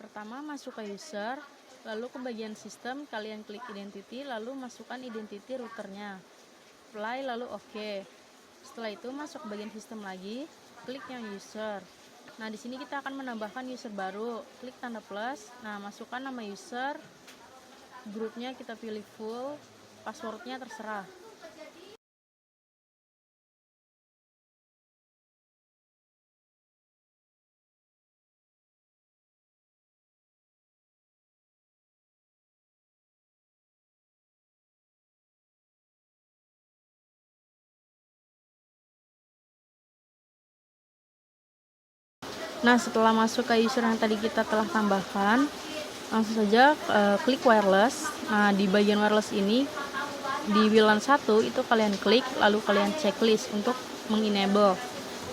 Pertama, masuk ke user, lalu ke bagian sistem, kalian klik identity, lalu masukkan identity routernya. Apply, lalu OK. Setelah itu masuk ke bagian sistem lagi, klik yang user. Nah, di sini kita akan menambahkan user baru. Klik tanda plus. Nah, masukkan nama user, grupnya kita pilih full, passwordnya terserah. Nah, setelah masuk ke user yang tadi kita telah tambahkan, langsung saja klik wireless. Nah, di bagian wireless ini, di WLAN 1 itu kalian klik, lalu kalian checklist untuk mengenable.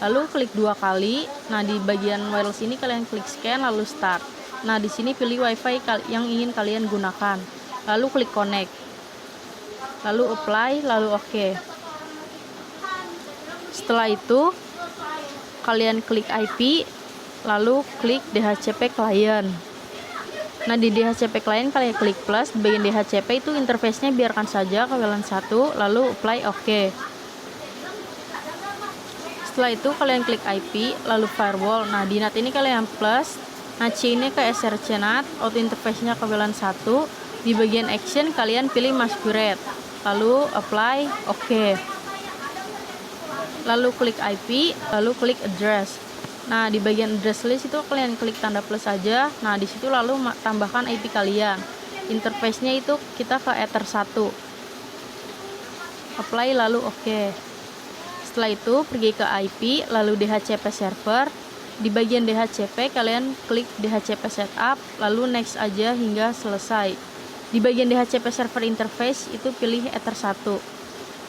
Lalu klik 2 kali. Nah, di bagian wireless ini kalian klik scan, lalu start. Nah, di sini pilih WiFi yang ingin kalian gunakan. Lalu klik connect. Lalu apply, lalu OK. Setelah itu, kalian klik IP, lalu klik DHCP client. Nah, di DHCP client kalian klik plus. Di bagian DHCP itu interface-nya biarkan saja ke WLAN 1, lalu apply OK. Setelah itu kalian klik IP, lalu firewall. Nah, di NAT ini kalian plus. Nah, C ini ke SRC NAT, auto interface-nya ke WLAN 1. Di bagian action kalian pilih masquerade, lalu apply OK. Lalu klik IP, lalu klik address. Nah, di bagian address list itu kalian klik tanda plus saja. Nah, di situ lalu tambahkan IP kalian. Interface-nya itu kita ke Ether 1. Apply lalu OK. Setelah itu pergi ke IP, lalu DHCP server. Di bagian DHCP kalian klik DHCP setup, lalu next aja hingga selesai. Di bagian DHCP server interface itu pilih Ether 1,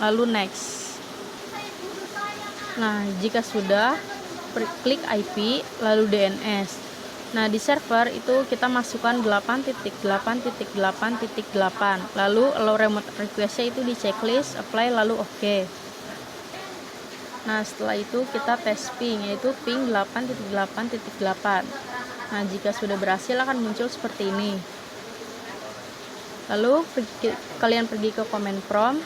lalu next. Nah, jika sudah, klik IP, lalu DNS. Nah, di server itu kita masukkan 8.8.8.8, lalu allow remote request-nya itu di checklist, apply, lalu OK. Nah, setelah itu kita tes ping, yaitu ping 8.8.8. Nah, jika sudah berhasil akan muncul seperti ini. Lalu kalian pergi ke command prompt.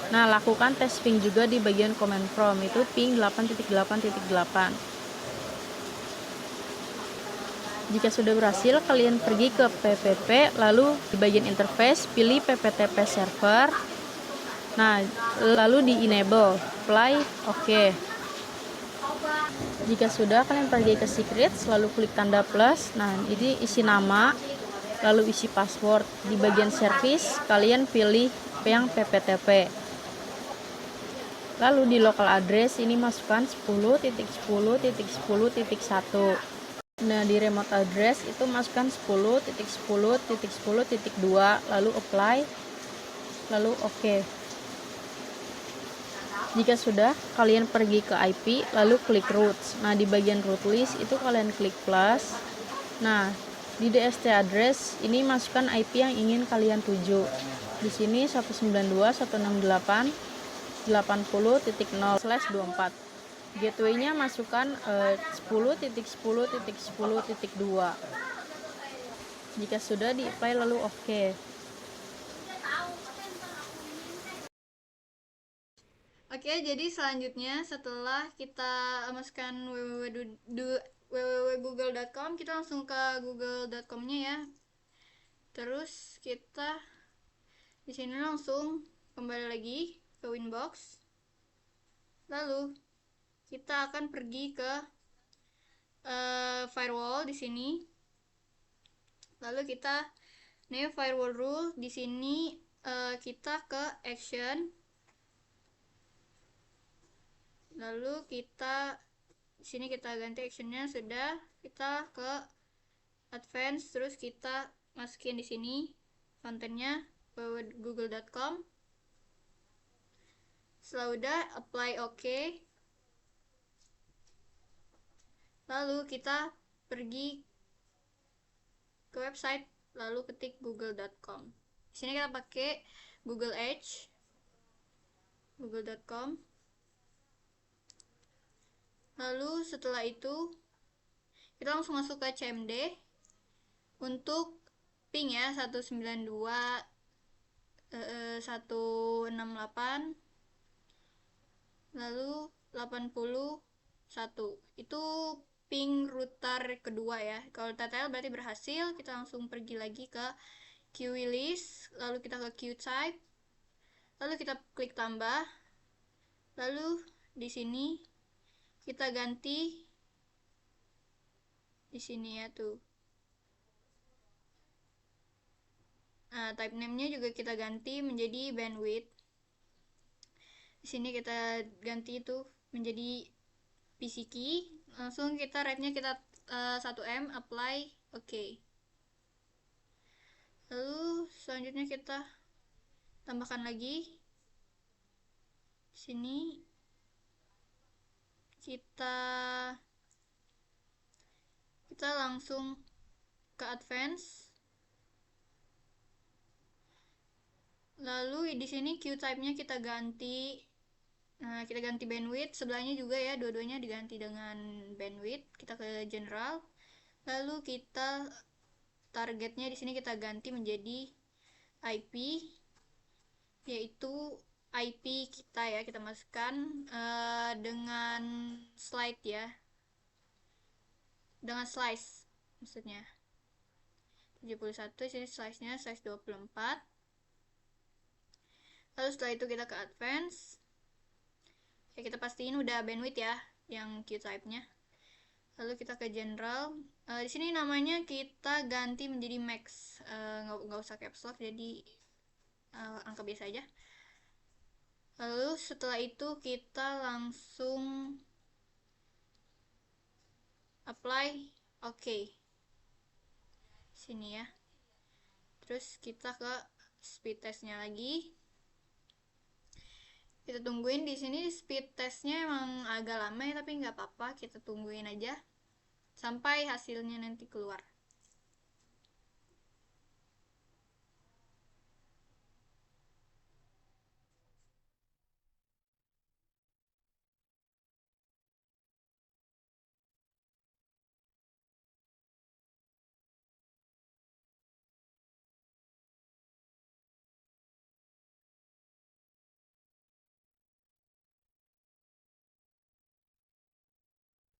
Nah, lakukan tes ping juga di bagian command prompt, itu ping 8.8.8. Jika sudah berhasil, kalian pergi ke PPP, lalu di bagian interface pilih PPTP server. Nah, lalu di enable, apply, OK. Jika sudah, kalian pergi ke secrets, lalu klik tanda plus. Nah, ini isi nama, lalu isi password. Di bagian service, kalian pilih yang PPTP. Lalu di local address ini masukkan 10.10.10.1. Nah, di remote address itu masukkan 10.10.10.2, lalu apply, lalu OK. Jika sudah, kalian pergi ke IP, lalu klik routes. Nah, di bagian route list itu kalian klik plus. Nah, di DST address ini masukkan IP yang ingin kalian tuju. Di sini 192.168.80.0/24. Gateway-nya masukkan 10.10.10.2. Jika sudah, di-apply lalu OK. Oke, jadi selanjutnya setelah kita masukkan www.google.com, kita langsung ke google.com-nya ya. Terus kita di sini langsung kembali lagi ke Winbox. Lalu kita akan pergi ke firewall di sini. Lalu kita new firewall rule di sini, kita ke action. Lalu kita di sini kita ganti actionnya, sudah kita ke advance, terus kita masukin di sini kontennya google.com. Setelah udah, apply OK. Lalu kita pergi ke website, lalu ketik google.com. Di sini kita pakai Google Edge, google.com. Lalu setelah itu kita langsung masuk ke CMD. Untuk ping ya 192.168 lalu 81 itu ping router kedua ya. Kalau TTL berarti berhasil. Kita langsung pergi lagi ke queue list, lalu kita ke queue type, lalu kita klik tambah, lalu di sini kita ganti di sini ya tuh. Nah, type name-nya juga kita ganti menjadi bandwidth. Di sini kita ganti itu menjadi PC key. Langsung kita rate-nya kita 1M, apply, oke. Lalu selanjutnya kita tambahkan lagi. Di sini kita langsung ke advance. Lalu di sini queue type-nya kita ganti. Nah, kita ganti bandwidth, sebelahnya juga ya, dua-duanya diganti dengan bandwidth. Kita ke general. Lalu kita targetnya di sini kita ganti menjadi IP, yaitu IP kita ya, kita masukkan dengan slide ya. Dengan slice maksudnya. 71 sini slice-nya slice 24. Lalu setelah itu kita ke advance. Ya, kita pastiin udah bandwidth ya yang queue type-nya. Lalu kita ke general. Di sini namanya kita ganti menjadi max. Nggak usah caps lock, jadi angka biasa aja. Lalu setelah itu kita langsung apply, oke. Sini ya. Terus kita ke speed testnya lagi. Kita tungguin. Di sini speed testnya emang agak lama ya, tapi nggak apa-apa, kita tungguin aja sampai hasilnya nanti keluar.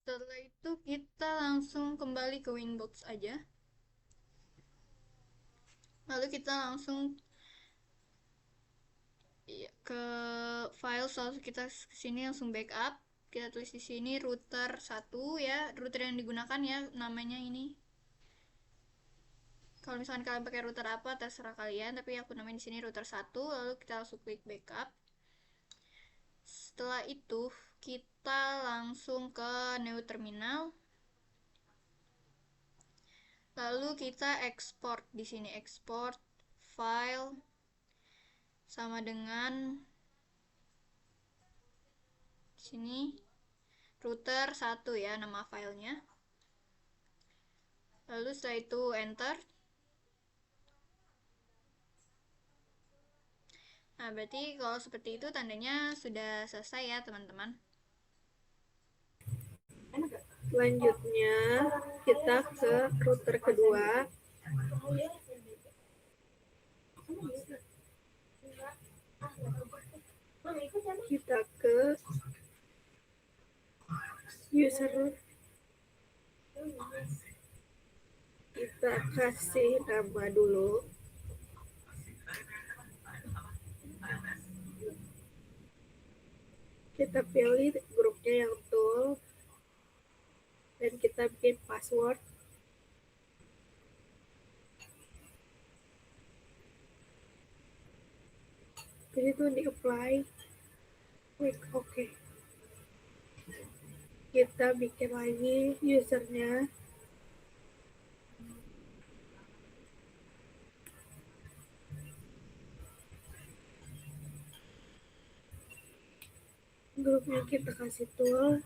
Setelah itu kita langsung kembali ke Winbox aja. Lalu kita langsung ke file, soal kita kesini langsung backup. Kita tulis di sini router 1 ya, router yang digunakan ya namanya ini. Kalau misalkan kalian pakai router apa terserah kalian, tapi aku namain di sini router 1. Lalu kita langsung klik backup. Setelah itu kita langsung ke new terminal. Lalu kita export di sini, export file sama dengan sini router 1 ya nama filenya. Lalu setelah itu enter. Nah, berarti kalau seperti itu tandanya sudah selesai ya teman-teman. Selanjutnya kita ke router kedua. Kita ke user, kita kasih nama dulu. Kita pilih grupnya yang betul dan kita bikin password. Jadi itu di apply, klik OK. Kita bikin lagi usernya. Grupnya kita kasih tool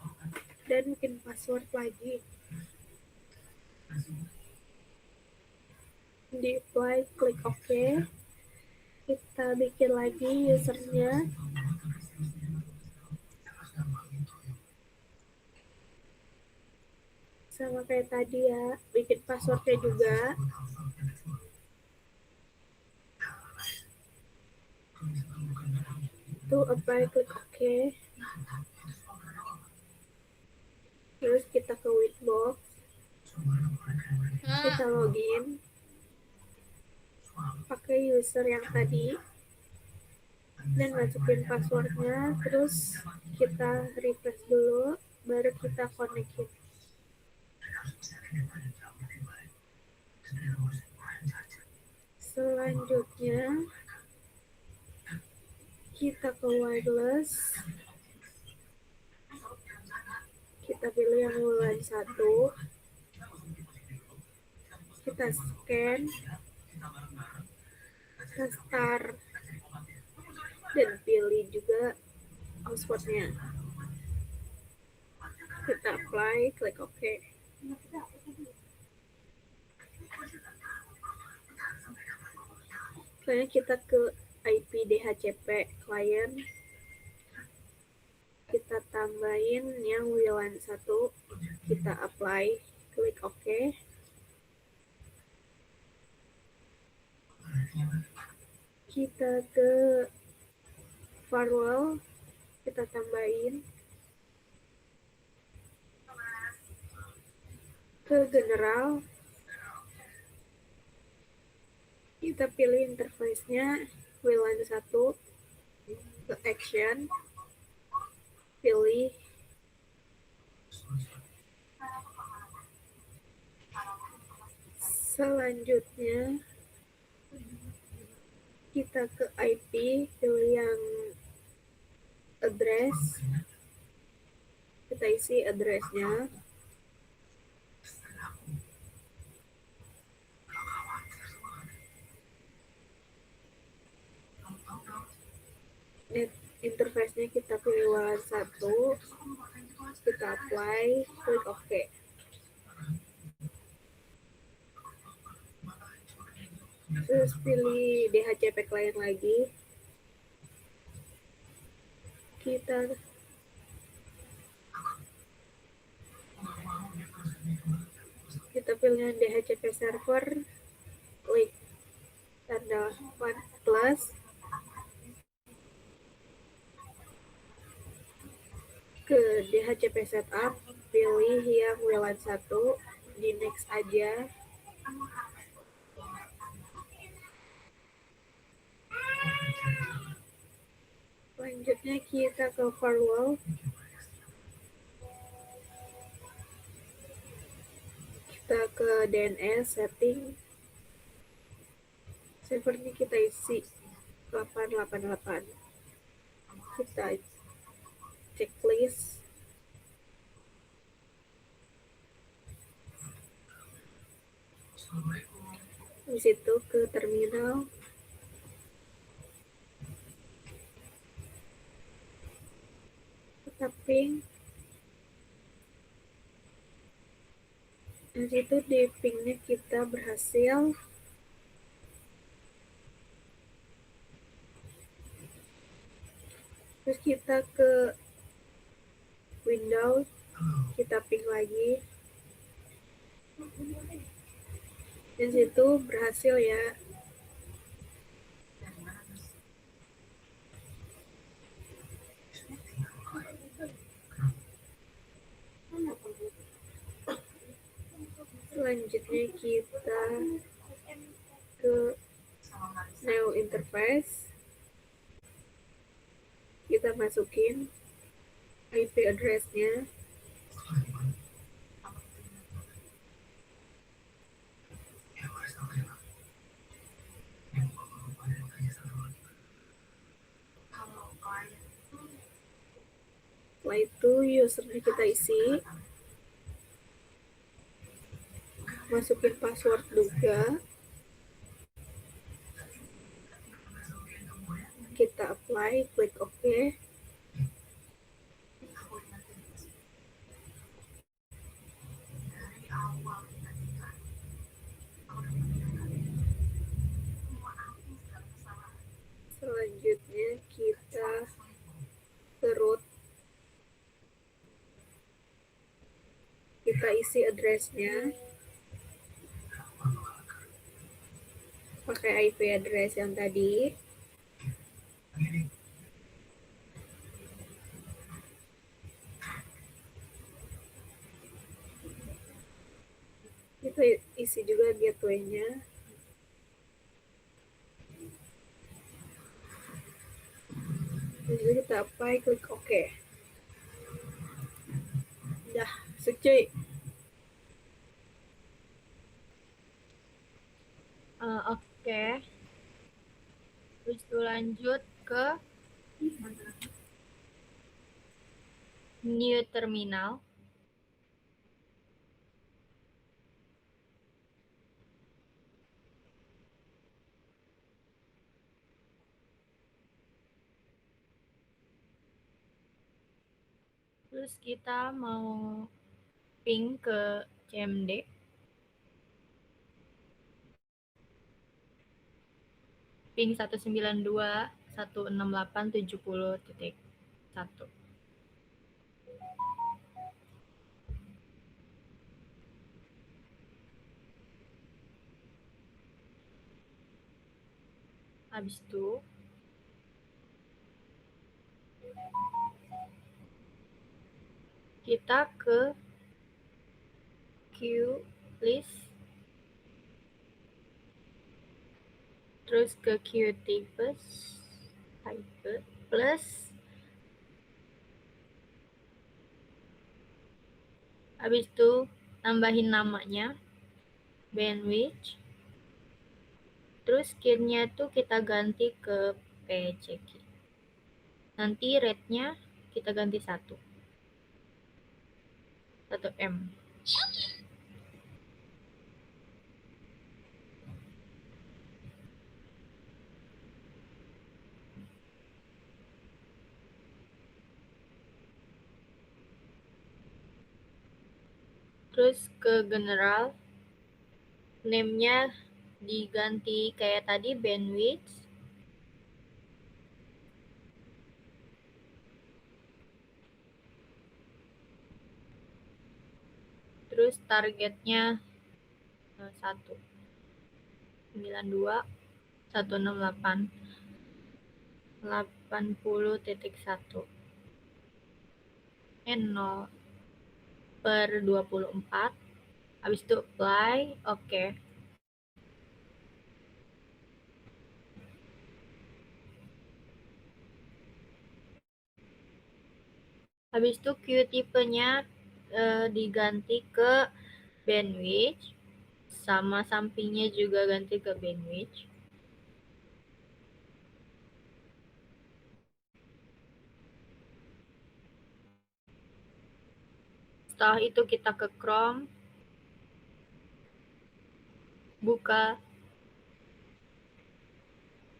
dan bikin password lagi. Di apply, klik OK. Kita bikin lagi usernya. sama kayak tadi ya, bikin passwordnya juga. Tuh apply, klik OK. Terus kita ke Winbox, kita login pakai user yang tadi dan masukin passwordnya, terus kita refresh dulu, baru kita connectin. Selanjutnya kita ke wireless, kita pilih yang bulan 1, kita scan, kita start, dan pilih juga hotspotnya. Kita apply, klik OK. Selanjutnya kita ke IP DHCP client, kita tambahin yang WLAN 1, kita apply, klik OK. Kita ke firewall, kita tambahin ke general, kita pilih interface-nya WLAN 1, ke action, pilih selanjutnya kita ke IP, pilih yang address, kita isi addressnya. Interface-nya kita pilih WLAN 1, kita apply, klik OK. Terus pilih DHCP client lagi, kita pilih DHCP server, klik tanda plus, ke DHCP setup, pilih yang WLAN 1, di next aja. Selanjutnya kita ke firewall, kita ke DNS setting, servernya kita isi 888, kita checklist, di situ ke terminal, kita ping, di situ di pingnya kita berhasil. Terus kita ke Windows, kita ping lagi, dan situ berhasil ya. Selanjutnya kita ke new interface, kita masukin IP address-nya, setelah itu usernya kita isi, masukin password juga, kita apply, klik OK. Selanjutnya kita ke root, kita kita isi address-nya pakai IP address yang tadi. Kita isi juga gateway-nya. Jadi kita apply, klik OK. Udah, cuy. Oke. Terus itu lanjut ke new terminal. Terus kita mau ping ke CMD. Ping 192.168.70.1. Habis itu kita ke queue list, terus ke queue type plus, habis itu tambahin namanya bandwidth, terus key-nya tuh kita ganti ke PCK. Nanti rate-nya kita ganti 1 M. Terus ke general, name-nya diganti kayak tadi, bandwidth. Terus targetnya 192.168.80.1 0/24. Habis itu apply, oke. Habis itu queue tipenya diganti ke bandwidth, sama sampingnya juga ganti ke bandwidth. Setelah itu kita ke Chrome, buka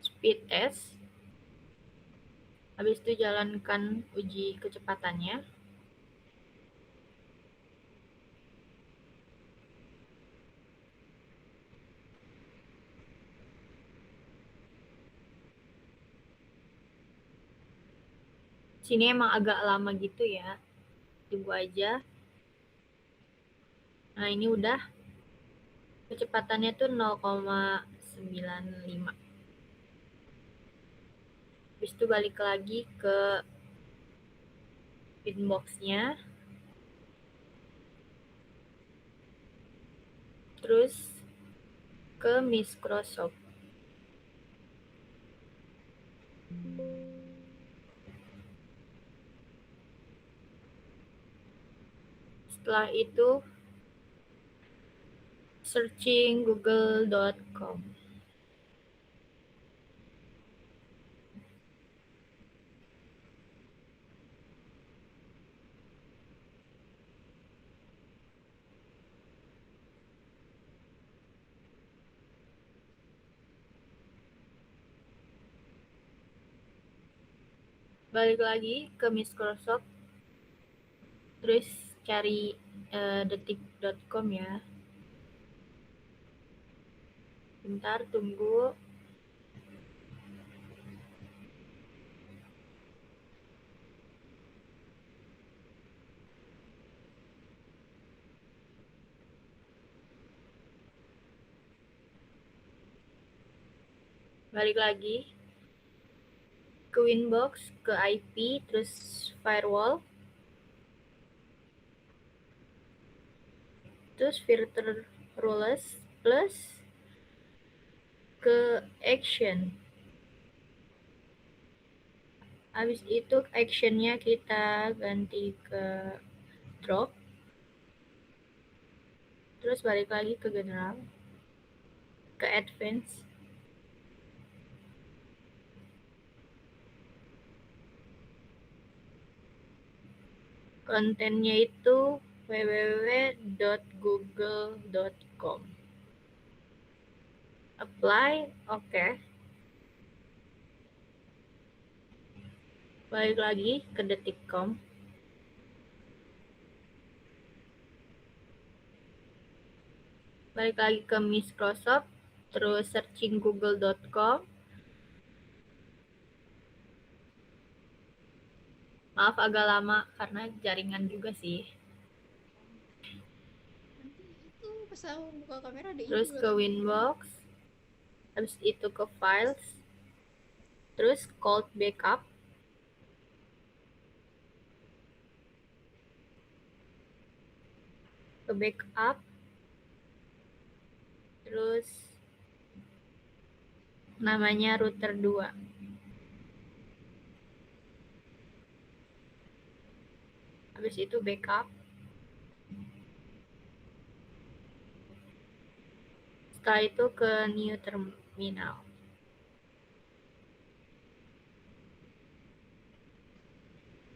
speed test, habis itu jalankan uji kecepatannya. Sini emang agak lama gitu ya, tunggu aja. Nah ini udah, kecepatannya tuh 0,95. Habis itu balik lagi ke inbox-nya, terus ke Microsoft. Setelah itu searching google.com. Balik lagi ke Microsoft, terus cari detik.com ya. Bentar, tunggu. Balik lagi ke Winbox, ke IP, terus firewall, terus filter rules, plus ke action. Habis itu actionnya kita ganti ke drop, terus balik lagi ke general, ke advance, kontennya itu www.google.com, apply, oke. Balik lagi ke detik.com, balik lagi ke Microsoft, terus searching google.com. Maaf agak lama karena jaringan juga sih. Nanti itu pas aku buka kamera ada Terus ke Winbox, habis itu ke files, terus cold backup, ke backup, terus namanya router 2. Habis itu backup. Setelah itu ke new terminal.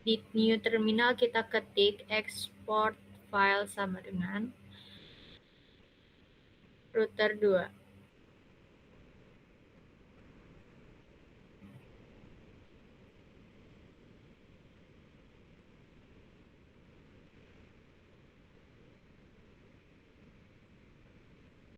Di new terminal kita ketik export file sama dengan router 2.